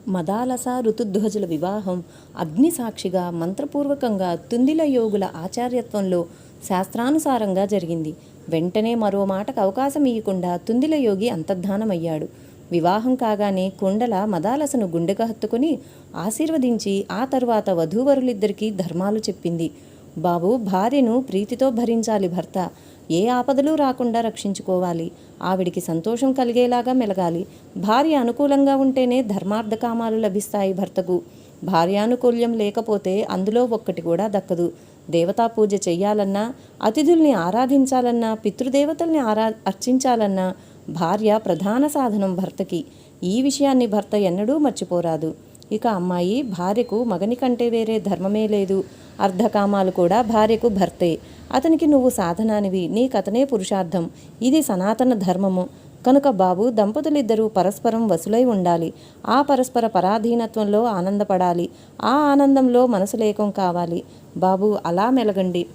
మదాలస ఋతుధ్వజుల వివాహం అగ్నిసాక్షిగా మంత్రపూర్వకంగా తుందిల యోగుల ఆచార్యత్వంలో శాస్త్రానుసారంగా జరిగింది. వెంటనే మరో మాటకు అవకాశం ఇయ్యకుండా తుందిల యోగి అంతర్ధానమయ్యాడు. వివాహం కాగానే కుండల మదాలసను గుండెకు హత్తుకుని ఆశీర్వదించి ఆ తరువాత వధూవరులిద్దరికీ ధర్మాలు చెప్పింది. బాబు, భార్యను ప్రీతితో భరించాలి భర్త. ఏ ఆపదలు రాకుండా రక్షించుకోవాలి. ఆవిడికి సంతోషం కలిగేలాగా మెలగాలి. భార్య అనుకూలంగా ఉంటేనే ధర్మార్థకామాలు లభిస్తాయి భర్తకు. భార్యానుకూల్యం లేకపోతే అందులో ఒక్కటి కూడా దక్కదు. దేవతా పూజ చెయ్యాలన్నా, అతిథుల్ని ఆరాధించాలన్నా, పితృదేవతల్ని అర్చించాలన్నా భార్య ప్రధాన సాధనం భర్తకి. ఈ విషయాన్ని భర్త ఎన్నడూ మర్చిపోరాదు. ఇక అమ్మాయి, భార్యకు మగని కంటే వేరే ధర్మమే లేదు. అర్ధకామాలు కూడా భార్యకు భర్తే. అతనికి నువ్వు సాధనానివి, నీకతనే పురుషార్థం. ఇది సనాతన ధర్మము. కనుక బాబు, దంపతులిద్దరూ పరస్పరం వసులై ఉండాలి. ఆ పరస్పర పరాధీనత్వంలో ఆనందపడాలి. ఆ ఆనందంలో మనసులేకం కావాలి. బాబు, అలా మెలగండి.